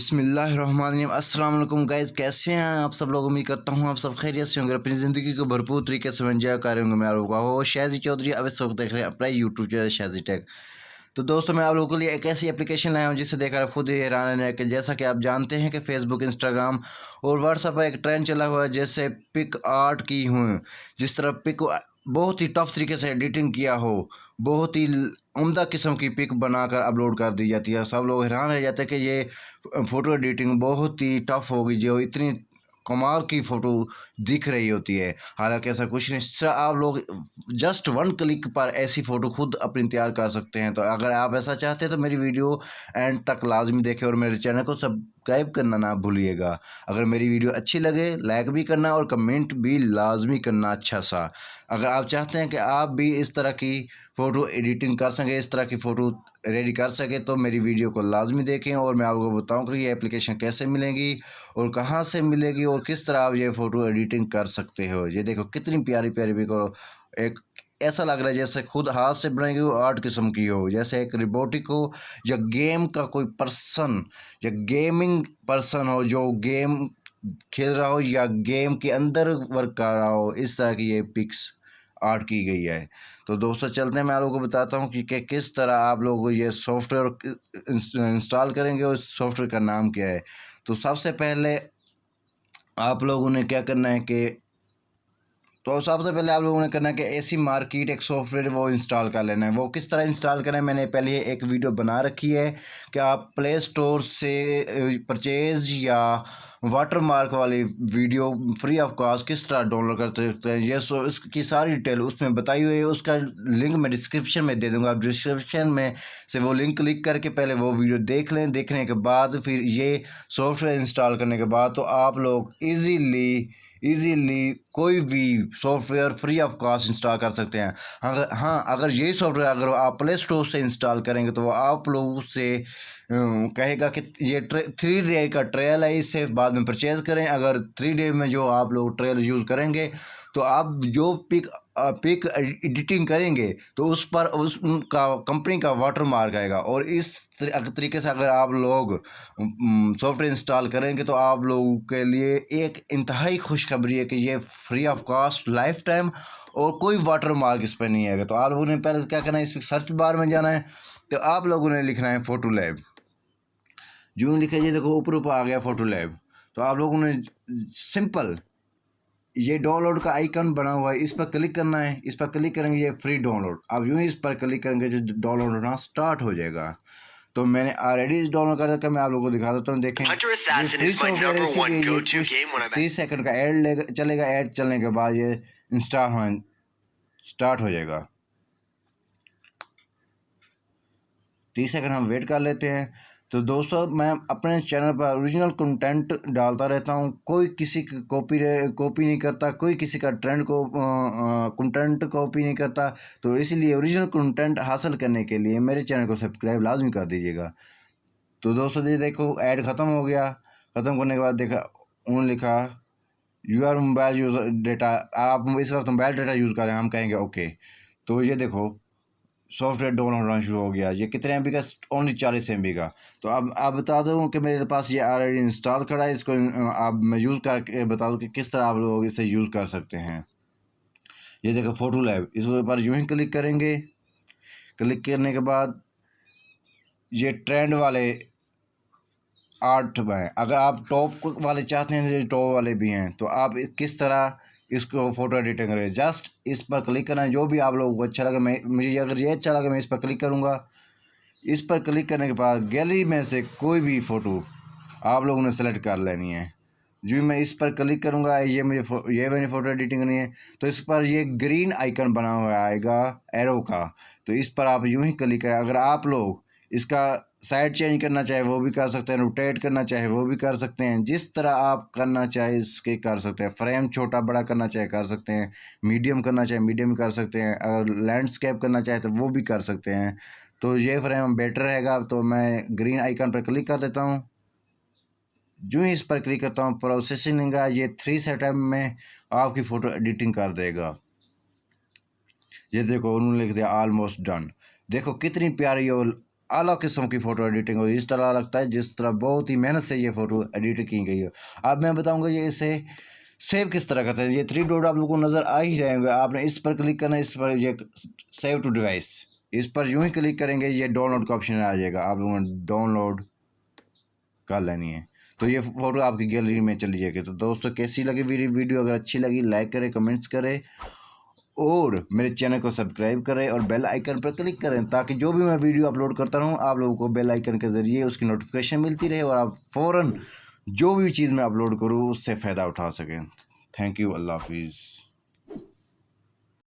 बिस्मिल्लाहिर्रहमानिर्रहीम। अस्सलाम वालेकुम गाइस, कैसे हैं आप सब लोग। उम्मीद करता हूँ आप सब खैरियत से होंगे, अपनी ज़िंदगी को भरपूर तरीके से एंजॉय कर रहे होंगे। मैं आप लोगों का हो शहजी चौधरी, अब इस वक्त देख रहे हैं अपना यूट्यूब चैनल शहजी टेक। तो दोस्तों, मैं आप लोगों के लिए एक ऐसी एप्लीकेशन लाया हूँ जिसे देखकर आप खुद ही हैरान है कि जैसा कि आप जानते हैं कि फेसबुक, इंस्टाग्राम और व्हाट्सएप पर एक ट्रेंड चला हुआ है जैसे पिक आर्ट की हूँ। जिस तरह पिक बहुत ही टफ तरीके से एडिटिंग किया हो, बहुत ही उम्दा किस्म की पिक बनाकर अपलोड कर दी जाती है। सब लोग हैरान रह जाते हैं कि ये फ़ोटो एडिटिंग बहुत ही टफ होगी जो इतनी कमाल की फ़ोटो दिख रही होती है। हालांकि ऐसा कुछ नहीं, सिर्फ आप लोग जस्ट वन क्लिक पर ऐसी फ़ोटो खुद अपनी तैयार कर सकते हैं। तो अगर आप ऐसा चाहते हैं तो मेरी वीडियो एंड तक लाजमी देखें और मेरे चैनल को सब्सक्राइब करना ना भूलिएगा। अगर मेरी वीडियो अच्छी लगे लाइक भी करना और कमेंट भी लाजमी करना अच्छा सा। अगर आप चाहते हैं कि आप भी इस तरह की फ़ोटो एडिटिंग कर सकें, इस तरह की फ़ोटो रेडी कर सकें, तो मेरी वीडियो को लाजमी देखें और मैं आपको बताऊँ कि ये एप्लीकेशन कैसे मिलेगी और कहाँ से मिलेगी और किस तरह आप ये फ़ोटो एडिटिंग कर सकते हो। ये देखो कितनी प्यारी प्यारी पिक हो, एक ऐसा लग रहा है जैसे खुद हाथ से बनाई हुई आर्ट किस्म की हो, जैसे एक रोबोटिक हो या गेम का कोई पर्सन या गेमिंग पर्सन हो जो गेम खेल रहा हो या गेम के अंदर वर्क कर रहा हो। इस तरह की ये पिक्स आर्ट की गई है। तो दोस्तों चलते हैं, मैं आप लोगों को बताता हूँ कि किस तरह आप लोग ये सॉफ्टवेयर इंस्टॉल करेंगे और सॉफ्टवेयर का नाम क्या है। तो सबसे पहले आप लोगों ने क्या करना है कि सबसे पहले आप लोगों ने करना है कि ऐसी मार्केट एक सॉफ्टवेयर वो इंस्टॉल कर लेना है। वो किस तरह इंस्टॉल करना है, मैंने पहले एक वीडियो बना रखी है कि आप प्ले स्टोर से परचेज या वाटर मार्क वाली वीडियो फ्री ऑफ कॉस्ट किस तरह डाउनलोड कर सकते हैं। ये इसकी सारी डिटेल उसमें बताई हुई है, उसका लिंक मैं डिस्क्रिप्शन में दे दूँगा। आप डिस्क्रिप्शन में से वो लिंक क्लिक करके पहले वो वीडियो देख लें। देखने के बाद फिर ये सॉफ्टवेयर इंस्टॉल करने के बाद तो आप लोग ईज़िली कोई भी software free of cost install कर सकते हैं। अगर यही सॉफ्टवेयर अगर आप प्ले स्टोर से इंस्टॉल करेंगे तो वो आप लोगों से कहेगा कि ये 3 डे का ट्रायल है, इससे बाद में परचेज़ करें। अगर 3 डे में जो आप लोग ट्रायल यूज़ करेंगे तो आप जो पिक एडिटिंग करेंगे तो उस पर उनका कंपनी का वाटर मार्क आएगा। और इस तरीके से अगर आप लोग सॉफ्टवेयर इंस्टॉल करेंगे तो आप लोगों के लिए एक इंतहाई खुशखबरी है कि ये free of cost life time और कोई वाटर मार्क इस पर नहीं आएगा। तो आप लोगों ने पहले क्या करना है, इस सर्च बार में जाना है तो आप लोगों ने लिखना है फ़ोटो लैब। जो लिखा है, ये देखो ऊपर आ गया फ़ोटो लैब। तो आप लोगों ने सिंपल ये डाउनलोड का आइकन बना हुआ है, इस पर क्लिक करना है। इस पर क्लिक करेंगे ये फ्री डाउनलोड, अब यूँ ही इस पर क्लिक करेंगे जो डाउनलोड होना स्टार्ट हो जाएगा। तो मैंने ऑलरेडी इस डाउनलोड कर रखा है, मैं आप लोगों को दिखा देता हूँ। देखें ये फ्री सॉफ्टवेयर है, इसीलिए ये कुछ 30 सेकंड का ऐड चलेगा। ऐड चलने के बाद ये इंस्टॉल होना स्टार्ट हो जाएगा। 30 सेकंड हम वेट कर लेते हैं। तो दोस्तों, मैं अपने चैनल पर ओरिजिनल कंटेंट डालता रहता हूँ, कोई किसी की कॉपी नहीं करता, कोई किसी का ट्रेंड को कंटेंट कॉपी नहीं करता। तो इसलिए ओरिजिनल कंटेंट हासिल करने के लिए मेरे चैनल को सब्सक्राइब लाजमी कर दीजिएगा। तो दोस्तों ये देखो ऐड ख़त्म हो गया। ख़त्म करने के बाद देखा उन्होंने लिखा यूआर मोबाइल यूज़ डेटा, आप इस वक्त मोबाइल डेटा यूज़ करें, हम कहेंगे ओके। तो ये देखो सॉफ्टवेयर डाउनलोड होना शुरू हो गया। ये कितने एम बी का, ओनली 40 MB का। तो अब आप बता दूँ कि मेरे पास ये ऑलरेडी इंस्टॉल खड़ा है। इसको आप मैं यूज़ करके बता दूँ कि किस तरह आप लोग इसे यूज़ कर सकते हैं। ये देखो फ़ोटो लैब, इसके ऊपर यूँ ही क्लिक करेंगे। क्लिक करने के बाद ये ट्रेंड वाले आर्ट में अगर आप टॉप वाले चाहते हैं, जो टॉप वाले भी हैं, तो आप किस तरह इसको फ़ोटो एडिटिंग करें, जस्ट इस पर क्लिक करना है। जो भी आप लोगों को अच्छा लगे, मुझे अगर ये अच्छा लगा मैं इस पर क्लिक करूँगा। इस पर क्लिक करने के बाद गैलरी में से कोई भी फ़ोटो आप लोगों ने सेलेक्ट कर लेनी है। जो मैं इस पर क्लिक करूँगा, ये मैंने फ़ोटो एडिटिंग करनी है। तो इस पर ये ग्रीन आइकन बना हुआ आएगा एरो का, तो इस पर आप यूँ ही क्लिक करें। अगर आप लोग इसका साइड चेंज करना चाहे वो भी कर सकते हैं, रोटेट करना चाहे वो भी कर सकते हैं, जिस तरह आप करना चाहे इसके कर सकते हैं। फ्रेम छोटा बड़ा करना चाहे कर सकते हैं, मीडियम करना चाहे मीडियम कर सकते हैं, अगर लैंडस्केप करना चाहे तो वो भी कर सकते हैं। तो ये फ्रेम बेटर रहेगा। तो मैं ग्रीन आइकन पर क्लिक कर देता हूँ। जो ही इस पर क्लिक करता हूँ प्रोसेसिंग का ये 3 सेकंड में आपकी फ़ोटो एडिटिंग कर देगा। ये देखो उन्होंने लिख दिया ऑलमोस्ट डन। देखो कितनी प्यारी और आला किस्म की फ़ोटो एडिटिंग हो, इस तरह लगता है जिस तरह बहुत ही मेहनत से ये फ़ोटो एडिट की गई है। अब मैं बताऊंगा ये इसे सेव किस तरह करते हैं। ये 3 डॉट आप लोगों को नज़र आ ही रहे होंगे, आपने इस पर क्लिक करना है, इस पर ये सेव टू डिवाइस, इस पर यूं ही क्लिक करेंगे ये डाउनलोड का ऑप्शन आ जाएगा, आप लोगों ने डाउनलोड कर लेनी है तो ये फ़ोटो आपकी गैलरी में चली जाएगी। तो दोस्तों कैसी लगी वीडियो, अगर अच्छी लगी लाइक करें, कमेंट्स करें और मेरे चैनल को सब्सक्राइब करें और बेल आइकन पर क्लिक करें ताकि जो भी मैं वीडियो अपलोड करता रहूँ आप लोगों को बेल आइकन के ज़रिए उसकी नोटिफिकेशन मिलती रहे और आप फ़ौरन जो भी चीज़ मैं अपलोड करूँ उससे फ़ायदा उठा सकें। थैंक यू, अल्लाह हाफिज़।